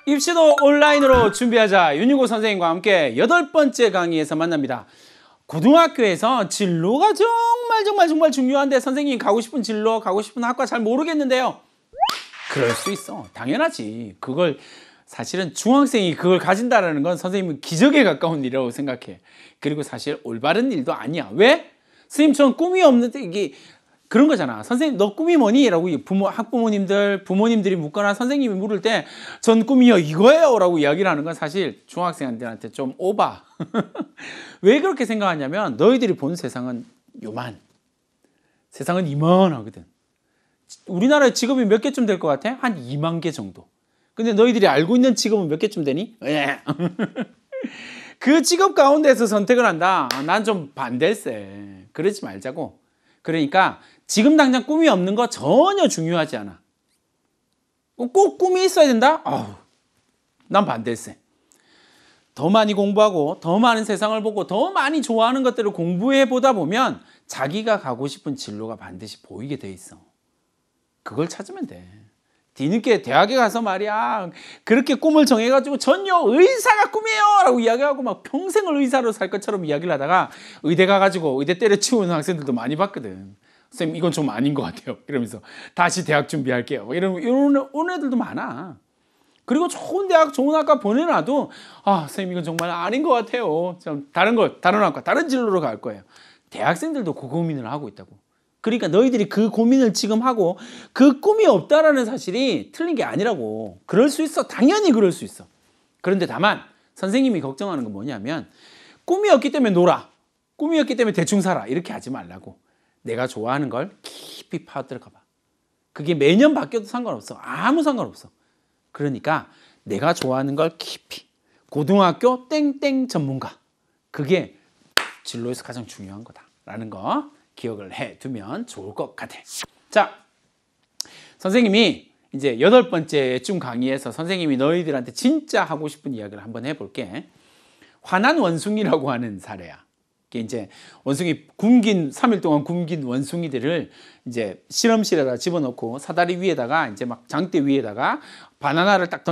입시도 온라인으로 준비하자. 윤유고 선생님과 함께 8번째 강의에서 만납니다. 고등학교에서 진로가 정말 중요한데 선생님 가고 싶은 진로, 가고 싶은 학과 잘 모르겠는데요. 그럴 수 있어. 당연하지. 그걸 사실은 중학생이 그걸 가진다는 건 선생님은 기적에 가까운 일이라고 생각해. 그리고 사실 올바른 일도 아니야. 왜? 선생님 전 꿈이 없는데 이게 그런 거잖아. 선생님 너 꿈이 뭐니? 라고 부모님들이 묻거나 선생님이 물을 때 전 꿈이요 이거예요 라고 이야기를 하는 건 사실 중학생들한테 좀 오바. 왜 그렇게 생각하냐면 너희들이 본 세상은 세상은 이만하거든. 우리나라의 직업이 몇 개쯤 될 것 같아? 한 2만 개 정도. 근데 너희들이 알고 있는 직업은 몇 개쯤 되니? 그 직업 가운데서 선택을 한다. 난 좀 반댈세. 그러지 말자고. 그러니까 지금 당장 꿈이 없는 거 전혀 중요하지 않아. 꼭 꿈이 있어야 된다? 난 반댈세. 더 많이 공부하고 더 많은 세상을 보고 더 많이 좋아하는 것들을 공부해 보다 보면 자기가 가고 싶은 진로가 반드시 보이게 돼 있어. 그걸 찾으면 돼. 뒤늦게 대학에 가서 말이야 그렇게 꿈을 정해가지고 전혀 의사가 꿈이에요 라고 이야기하고 막 평생을 의사로 살 것처럼 이야기를 하다가 의대 가가지고 의대 때려치우는 학생들도 많이 봤거든. 선생님 이건 좀 아닌 것 같아요 이러면서 다시 대학 준비할게요 이런 애들도 많아. 그리고 좋은 대학 좋은 학과 보내놔도 선생님 이건 정말 아닌 것 같아요. 좀 다른 학과 다른 진로로 갈 거예요. 대학생들도 그 고민을 하고 있다고. 그러니까 너희들이 그 고민을 지금 하고 그 꿈이 없다라는 사실이 틀린 게 아니라고. 그럴 수 있어. 당연히 그럴 수 있어. 그런데 다만 선생님이 걱정하는 건 뭐냐면 꿈이 없기 때문에 놀아. 꿈이 없기 때문에 대충 살아. 이렇게 하지 말라고. 내가 좋아하는 걸 깊이 파들어가 봐. 그게 매년 바뀌어도 상관없어. 아무 상관없어. 그러니까 내가 좋아하는 걸 깊이. 고등학교 땡땡 전문가. 그게 진로에서 가장 중요한 거다라는 거 기억을 해두면 좋을 것 같아. 자, 선생님이 이제 8번째쯤 강의에서 선생님이 너희들한테 진짜 하고 싶은 이야기를 한번 해볼게. 화난 원숭이라고 하는 사례야. 이게 이제 원숭이 3일 동안 굶긴 원숭이들을 이제 실험실에다 집어넣고 사다리 위에다가 이제 막 장대 위에다가 바나나를 딱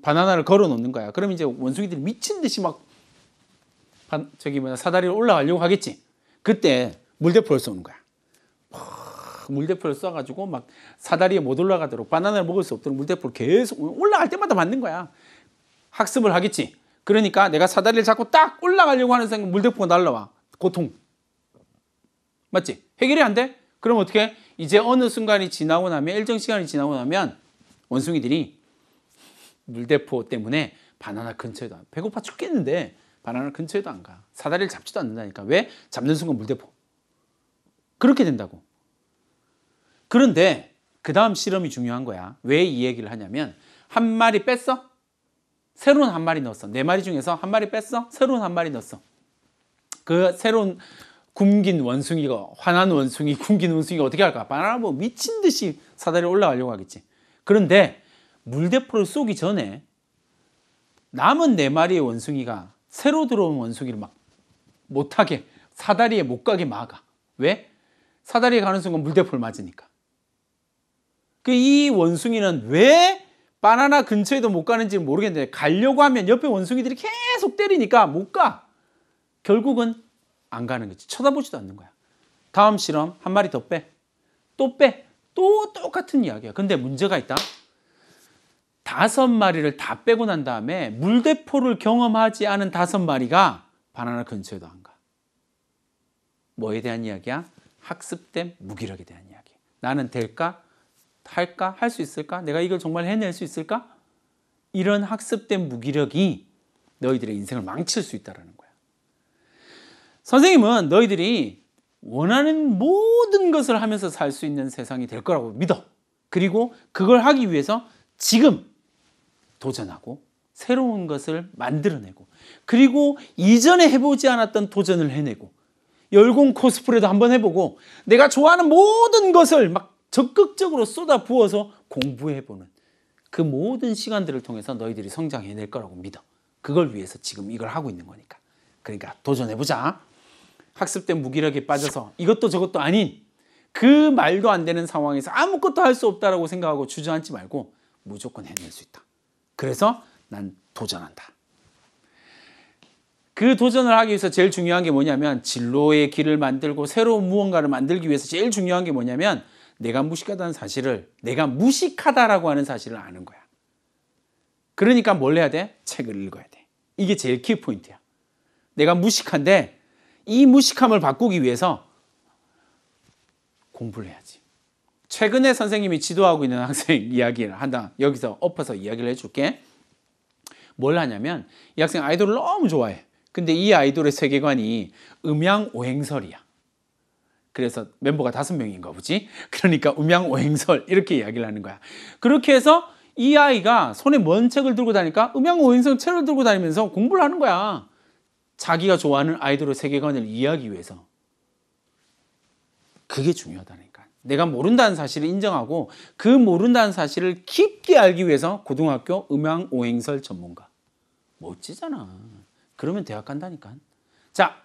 바나나를 걸어 놓는 거야. 그럼 이제 원숭이들이 미친 듯이 막 사다리를 올라가려고 하겠지. 그때 물대포를 쏘는 거야. 물대포를 쏴가지고 막 사다리에 못 올라가도록 바나나를 먹을 수 없도록 물대포를 계속 올라갈 때마다 맞는 거야. 학습을 하겠지. 그러니까 내가 사다리를 잡고 딱 올라가려고 하는 순간 물대포가 날라와. 고통. 맞지? 해결이 안 돼? 그럼 어떻게? 이제 어느 순간이 지나고 나면 일정 시간이 지나고 나면 원숭이들이 물대포 때문에 바나나 근처에도 배고파 죽겠는데 바나나 근처에도 안 가. 사다리를 잡지도 않는다니까. 왜? 잡는 순간 물대포. 그렇게 된다고. 그런데 그 다음 실험이 중요한 거야. 왜 이 얘기를 하냐면 한 마리 뺐어? 새로운 한 마리 넣었어. 4마리 중에서 한 마리 뺐어? 새로운 한 마리 넣었어. 그 새로운 굶긴 원숭이가 화난 원숭이, 굶긴 원숭이가 어떻게 할까? 바나나 뭐 미친 듯이 사다리에 올라가려고 하겠지. 그런데 물대포를 쏘기 전에 남은 4마리의 원숭이가 새로 들어온 원숭이를 막 못하게 사다리에 못 가게 막아. 왜? 사다리에 가는 순간 물대포를 맞으니까. 이 원숭이는 왜 바나나 근처에도 못 가는지 모르겠는데 가려고 하면 옆에 원숭이들이 계속 때리니까 못 가. 결국은 안 가는 거지. 쳐다보지도 않는 거야. 다음 실험 한 마리 더 빼. 또 빼. 또 똑같은 이야기야. 근데 문제가 있다. 5마리를 다 빼고 난 다음에 물대포를 경험하지 않은 5마리가 바나나 근처에도 안 가. 뭐에 대한 이야기야? 학습된 무기력에 대한 이야기. 나는 될까? 할까? 할 수 있을까? 내가 이걸 정말 해낼 수 있을까? 이런 학습된 무기력이 너희들의 인생을 망칠 수 있다는 거야. 선생님은 너희들이 원하는 모든 것을 하면서 살 수 있는 세상이 될 거라고 믿어. 그리고 그걸 하기 위해서 지금 도전하고 새로운 것을 만들어내고 그리고 이전에 해보지 않았던 도전을 해내고 열공 코스프레도 한번 해보고 내가 좋아하는 모든 것을 막 적극적으로 쏟아 부어서 공부해보는 그 모든 시간들을 통해서 너희들이 성장해낼 거라고 믿어. 그걸 위해서 지금 이걸 하고 있는 거니까. 그러니까 도전해보자. 학습된 무기력에 빠져서 이것도 저것도 아닌 그 말도 안 되는 상황에서 아무것도 할 수 없다라고 생각하고 주저앉지 말고 무조건 해낼 수 있다. 그래서 난 도전한다. 그 도전을 하기 위해서 제일 중요한 게 뭐냐면 진로의 길을 만들고 새로운 무언가를 만들기 위해서 제일 중요한 게 뭐냐면 내가 무식하다는 사실을, 내가 무식하다라고 하는 사실을 아는 거야. 그러니까 뭘 해야 돼? 책을 읽어야 돼. 이게 제일 키포인트야. 내가 무식한데 이 무식함을 바꾸기 위해서 공부를 해야지. 최근에 선생님이 지도하고 있는 학생 이야기를 한다. 여기서 엎어서 이야기를 해줄게. 뭘 하냐면 이 학생 아이돌을 너무 좋아해. 근데 이 아이돌의 세계관이 음양오행설이야. 그래서 멤버가 5명인가 보지. 그러니까 음양오행설 이렇게 이야기를 하는 거야. 그렇게 해서 이 아이가 손에 뭔 책을 들고 다니까 음양오행설 책을 들고 다니면서 공부를 하는 거야. 자기가 좋아하는 아이돌의 세계관을 이해하기 위해서. 그게 중요하다니까. 내가 모른다는 사실을 인정하고 그 모른다는 사실을 깊게 알기 위해서 고등학교 음양오행설 전문가. 멋지잖아. 그러면 대학 간다니까. 자,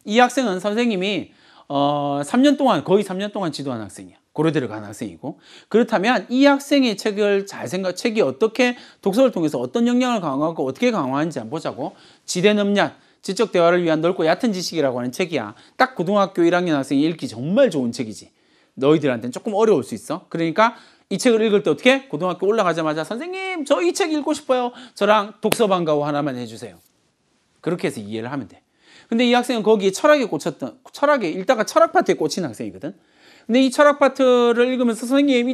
이 학생은 선생님이 3년 동안, 거의 3년 동안 지도한 학생이야. 고려대를 간 학생이고. 그렇다면 이 학생의 책이 어떻게 독서를 통해서 어떤 역량을 강화하고 어떻게 강화하는지 한번 보자고. 지대넘냐, 지적 대화를 위한 넓고 얕은 지식이라고 하는 책이야. 딱 고등학교 1학년 학생이 읽기 정말 좋은 책이지. 너희들한테는 조금 어려울 수 있어. 그러니까 이 책을 읽을 때 어떻게? 고등학교 올라가자마자 선생님, 저 이 책 읽고 싶어요. 저랑 독서 방과후 하나만 해주세요. 그렇게 해서 이해를 하면 돼. 근데 이 학생은 거기에 철학에 읽다가 철학 파트에 꽂힌 학생이거든. 근데 이 철학 파트를 읽으면서 선생님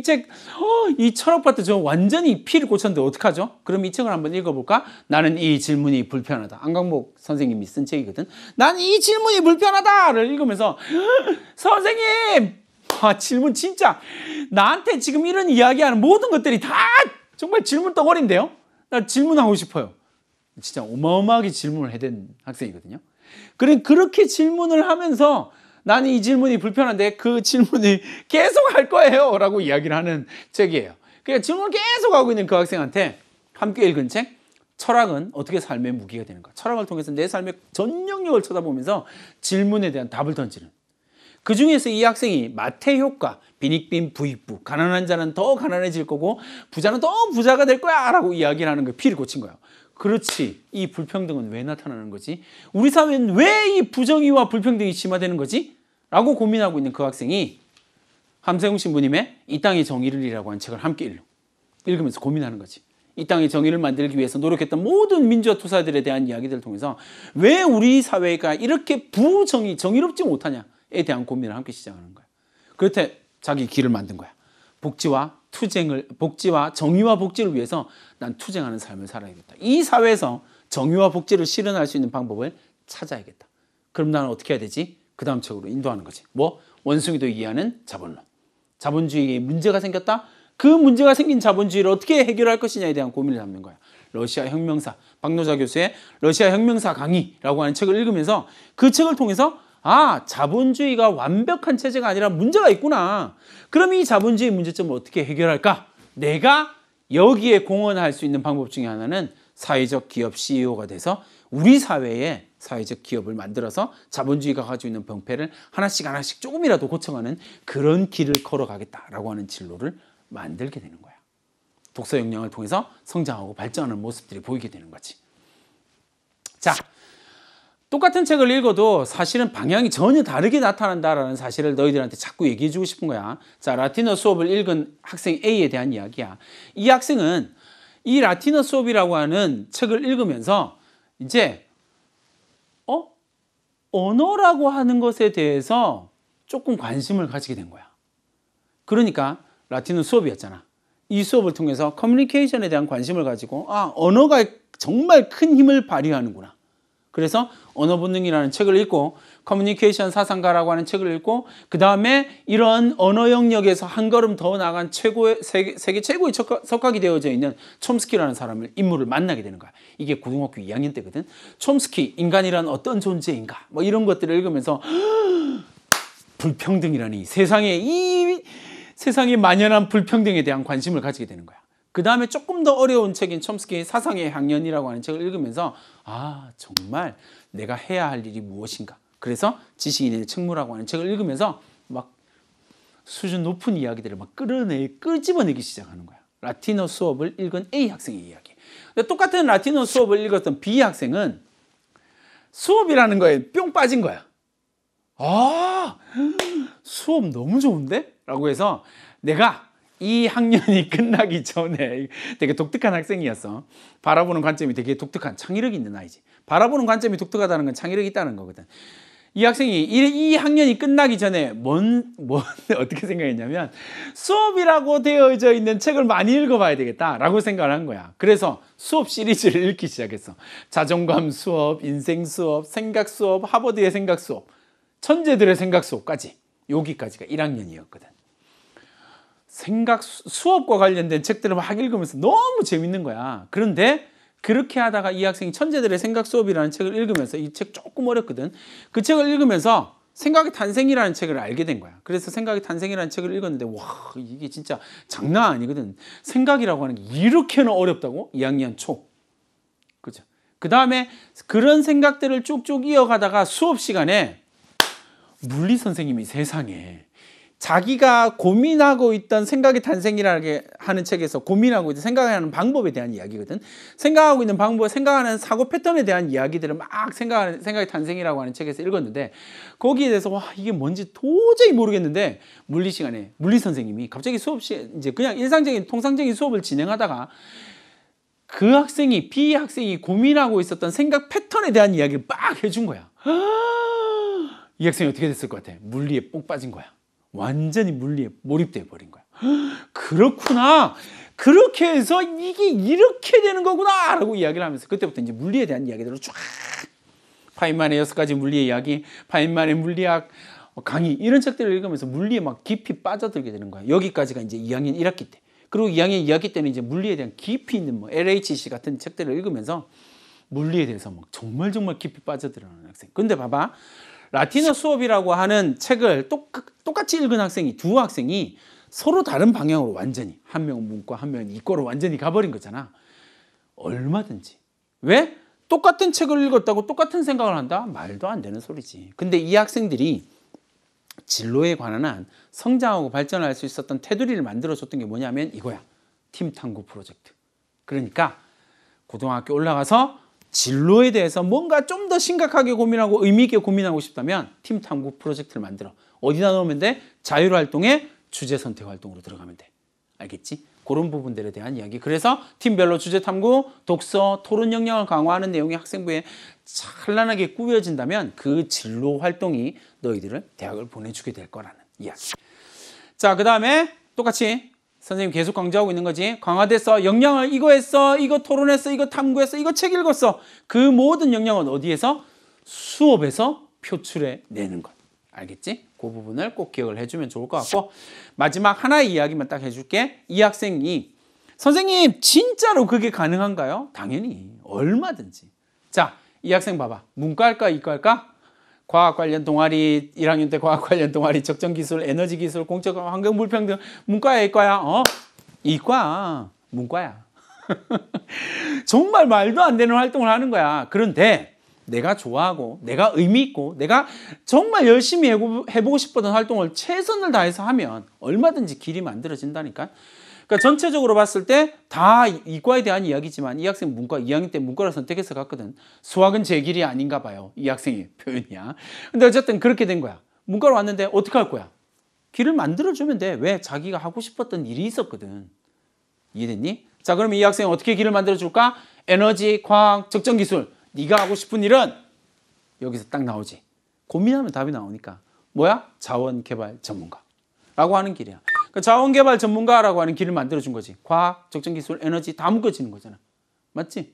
이 철학 파트 저 완전히 피를 꽂혔는데 어떡하죠? 그럼 이 책을 한번 읽어볼까? 나는 이 질문이 불편하다. 안강복 선생님이 쓴 책이거든. 난 이 질문이 불편하다를 읽으면서 선생님! 질문 진짜 나한테 지금 이런 이야기하는 모든 것들이 다 정말 질문 덩어리인데요? 나 질문하고 싶어요. 진짜 어마어마하게 질문을 해댄 학생이거든요. 그렇게 질문을 하면서 나는 이 질문이 불편한데 그 질문이 계속 할 거예요 라고 이야기를 하는 책이에요. 그러니까 질문을 계속 하고 있는 그 학생한테 함께 읽은 책 철학은 어떻게 삶의 무기가 되는가. 철학을 통해서 내 삶의 전 영역을 쳐다보면서 질문에 대한 답을 던지는. 그 중에서 이 학생이 마태 효과, 빈익빈 부익부, 가난한 자는 더 가난해질 거고 부자는 더 부자가 될 거야 라고 이야기를 하는 거예요. 피를 꽂힌 거예요. 그렇지. 이 불평등은 왜 나타나는 거지? 우리 사회는 왜 이 부정의와 불평등이 심화되는 거지? 라고 고민하고 있는 그 학생이 함세웅 신부님의 이 땅의 정의를 이라고 하는 책을 함께 읽으면서 고민하는 거지. 이 땅의 정의를 만들기 위해서 노력했던 모든 민주화 투사들에 대한 이야기들을 통해서 왜 우리 사회가 이렇게 정의롭지 못하냐에 대한 고민을 함께 시작하는 거야. 그렇게 자기 길을 만든 거야. 복지와 정의와 복지를 위해서 난 투쟁하는 삶을 살아야겠다. 이 사회에서 정의와 복지를 실현할 수 있는 방법을 찾아야겠다. 그럼 나는 어떻게 해야 되지? 그 다음 책으로 인도하는 거지. 원숭이도 이해하는 자본론. 자본주의에 문제가 생겼다? 그 문제가 생긴 자본주의를 어떻게 해결할 것이냐에 대한 고민을 담는 거야. 러시아 혁명사, 박노자 교수의 러시아 혁명사 강의라고 하는 책을 읽으면서 그 책을 통해서 자본주의가 완벽한 체제가 아니라 문제가 있구나. 그럼 이 자본주의 문제점을 어떻게 해결할까? 내가 여기에 공헌할 수 있는 방법 중에 하나는 사회적 기업 CEO가 돼서 우리 사회에 사회적 기업을 만들어서 자본주의가 가지고 있는 병폐를 하나씩 조금이라도 고쳐가는 그런 길을 걸어가겠다라고 하는 진로를 만들게 되는 거야. 독서 역량을 통해서 성장하고 발전하는 모습들이 보이게 되는 거지. 자, 똑같은 책을 읽어도 사실은 방향이 전혀 다르게 나타난다라는 사실을 너희들한테 자꾸 얘기해주고 싶은 거야. 자, 라틴어 수업을 읽은 학생 A에 대한 이야기야. 이 학생은 이 라틴어 수업이라고 하는 책을 읽으면서 이제 언어라고 하는 것에 대해서 조금 관심을 가지게 된 거야. 그러니까 라틴어 수업이었잖아. 이 수업을 통해서 커뮤니케이션에 대한 관심을 가지고 언어가 정말 큰 힘을 발휘하는구나. 그래서 언어본능이라는 책을 읽고 커뮤니케이션 사상가라고 하는 책을 읽고 그 다음에 이런 언어 영역에서 한 걸음 더 나간 세계 최고의 석학이 되어져 있는 촘스키라는 인물을 만나게 되는 거야. 이게 고등학교 2학년 때거든. 촘스키, 인간이란 어떤 존재인가 이런 것들을 읽으면서 불평등이라니 세상에 만연한 불평등에 대한 관심을 가지게 되는 거야. 그 다음에 조금 더 어려운 책인 촘스키의 사상의 향연이라고 하는 책을 읽으면서 정말 내가 해야 할 일이 무엇인가. 그래서 지식인의 책무라고 하는 책을 읽으면서 막 수준 높은 이야기들을 끄집어내기 시작하는 거야. 라틴어 수업을 읽은 A 학생의 이야기. 근데 똑같은 라틴어 수업을 읽었던 B 학생은 수업이라는 거에 뿅 빠진 거야. 아, 수업 너무 좋은데? 라고 해서 내가 이 학년이 끝나기 전에 되게 독특한 학생이었어. 바라보는 관점이 되게 독특한, 창의력이 있는 아이지. 바라보는 관점이 독특하다는 건 창의력이 있다는 거거든. 이 학생이 이 학년이 끝나기 전에 어떻게 생각했냐면 수업이라고 되어져 있는 책을 많이 읽어봐야 되겠다라고 생각을 한 거야. 그래서 수업 시리즈를 읽기 시작했어. 자존감 수업, 인생 수업, 생각 수업, 하버드의 생각 수업, 천재들의 생각 수업까지, 여기까지가 1학년이었거든. 수업과 관련된 책들을 막 읽으면서 너무 재밌는 거야. 그런데 그렇게 하다가 이 학생이 천재들의 생각 수업이라는 책을 읽으면서, 이 책 조금 어렵거든. 그 책을 읽으면서 생각의 탄생이라는 책을 알게 된 거야. 그래서 생각의 탄생이라는 책을 읽었는데 와, 이게 진짜 장난 아니거든. 생각이라고 하는 게 이렇게나 어렵다고? 2학년 초. 그죠? 그 다음에 그런 생각들을 쭉쭉 이어가다가 수업 시간에 물리 선생님이 세상에 자기가 고민하고 있던 생각의 탄생이라고 하는 책에서 고민하고 있던 생각하는 방법에 대한 이야기거든. 생각하고 있는 방법, 생각하는 사고 패턴에 대한 이야기들을 막 생각의 탄생이라고 하는 책에서 읽었는데 거기에 대해서 와, 이게 뭔지 도저히 모르겠는데 물리 시간에 물리 선생님이 갑자기 수업 시에 이제 그냥 일상적인 통상적인 수업을 진행하다가 그 학생이 B 학생이 고민하고 있었던 생각 패턴에 대한 이야기를 막 해준 거야. 이 학생이 어떻게 됐을 것 같아? 물리에 뽕 빠진 거야. 완전히 물리에 몰입돼 버린 거야. 그렇구나. 그렇게 해서 이게 이렇게 되는 거구나 라고 이야기를 하면서 그때부터 이제 물리에 대한 이야기들을 쫙 파인만의 6가지 물리의 이야기, 파인만의 물리학 강의 이런 책들을 읽으면서 물리에 막 깊이 빠져들게 되는 거야. 여기까지가 이제 2학년 1학기 때. 그리고 2학년 2학기 때는 이제 물리에 대한 깊이 있는 뭐 LHC 같은 책들을 읽으면서 물리에 대해서 막 정말 깊이 빠져들어가는 학생. 근데 봐봐. 라틴어 수업이라고 하는 책을 똑같이 읽은 학생이 두 학생이 서로 다른 방향으로 완전히, 한 명은 문과 한 명은 이과로 완전히 가버린 거잖아. 얼마든지. 왜? 똑같은 책을 읽었다고 똑같은 생각을 한다? 말도 안 되는 소리지. 근데 이 학생들이 진로에 관한 한 성장하고 발전할 수 있었던 테두리를 만들어줬던 게 뭐냐면 이거야. 팀 탐구 프로젝트. 그러니까 고등학교 올라가서 진로에 대해서 뭔가 좀 더 심각하게 고민하고 의미 있게 고민하고 싶다면 팀 탐구 프로젝트를 만들어. 어디다 넣으면 돼? 자율활동에 주제 선택 활동으로 들어가면 돼. 알겠지? 그런 부분들에 대한 이야기. 그래서 팀별로 주제 탐구, 독서, 토론 역량을 강화하는 내용이 학생부에 찬란하게 꾸며진다면 그 진로 활동이 너희들을 대학을 보내주게 될 거라는 이야기. 자, 그 다음에 똑같이 선생님 계속 강조하고 있는 거지. 강화됐어. 역량을 이거 했어. 이거 토론했어. 이거 탐구했어. 이거 책 읽었어. 그 모든 역량은 어디에서? 수업에서 표출해 내는 것. 알겠지? 그 부분을 꼭 기억을 해주면 좋을 것 같고 마지막 하나의 이야기만 딱 해줄게. 이 학생이 선생님 진짜로 그게 가능한가요? 당연히 얼마든지. 자, 이 학생 봐봐. 문과 할까 이과 할까? 과학 관련 동아리 1학년 때 과학 관련 동아리 적정기술, 에너지기술, 공적 환경불평등 문과야 이과야? 이과. 문과야. 정말 말도 안 되는 활동을 하는 거야. 그런데 내가 좋아하고 내가 의미 있고 내가 정말 열심히 해보고 싶었던 활동을 최선을 다해서 하면 얼마든지 길이 만들어진다니까. 그러니까 전체적으로 봤을 때 다 이과에 대한 이야기지만 이 학생 문과 2학년 때 문과를 선택해서 갔거든. 수학은 제 길이 아닌가 봐요. 이 학생의 표현이야. 근데 어쨌든 그렇게 된 거야. 문과로 왔는데 어떻게 할 거야? 길을 만들어주면 돼. 왜? 자기가 하고 싶었던 일이 있었거든. 이해됐니? 자, 그러면 이 학생은 어떻게 길을 만들어줄까? 에너지, 과학, 적정기술. 네가 하고 싶은 일은 여기서 딱 나오지. 고민하면 답이 나오니까. 뭐야? 자원개발 전문가라고 하는 길이야. 그러니까 자원개발 전문가라고 하는 길을 만들어준 거지. 과학, 적정기술, 에너지 다 묶여지는 거잖아. 맞지?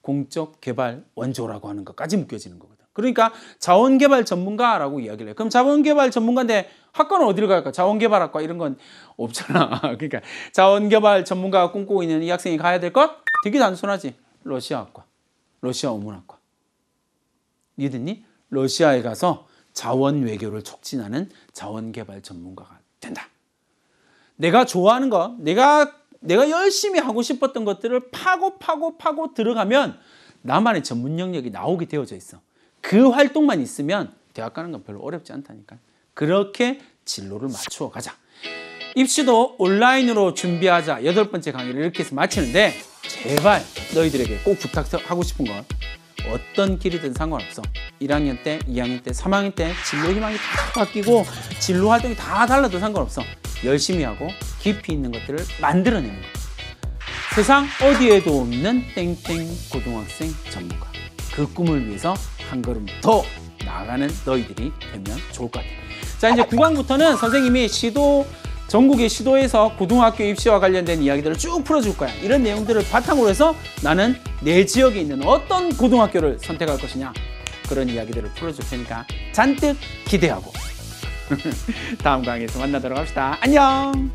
공적 개발 원조라고 하는 것까지 묶여지는 거거든. 그러니까 자원개발 전문가라고 이야기를 해. 그럼 자원개발 전문가인데 학과는 어디를 갈까? 자원개발학과 이런 건 없잖아. 그러니까 자원개발 전문가가 꿈꾸고 있는 이 학생이 가야 될 것? 되게 단순하지. 러시아학과, 러시아 어문학과. 이해됐니? 러시아에 가서 자원 외교를 촉진하는 자원개발 전문가가 된다. 내가 좋아하는 거, 내가 열심히 하고 싶었던 것들을 파고 들어가면 나만의 전문 영역이 나오게 되어져 있어. 그 활동만 있으면 대학 가는 건 별로 어렵지 않다니까. 그렇게 진로를 맞추어 가자. 입시도 온라인으로 준비하자. 8번째 강의를 이렇게 해서 마치는데 제발 너희들에게 꼭 부탁하고 싶은 건 어떤 길이든 상관없어. 1학년 때, 2학년 때, 3학년 때 진로 희망이 다 바뀌고 진로 활동이 다 달라도 상관없어. 열심히 하고 깊이 있는 것들을 만들어내는 거. 세상 어디에도 없는 땡땡 고등학생 전문가. 그 꿈을 위해서 한 걸음 더 나아가는 너희들이 되면 좋을 것 같아. 자, 이제 9강부터는 선생님이 전국의 시도에서 고등학교 입시와 관련된 이야기들을 쭉 풀어줄 거야. 이런 내용들을 바탕으로 해서 나는 내 지역에 있는 어떤 고등학교를 선택할 것이냐, 그런 이야기들을 풀어줄 테니까 잔뜩 기대하고 다음 강의에서 만나도록 합시다. 안녕.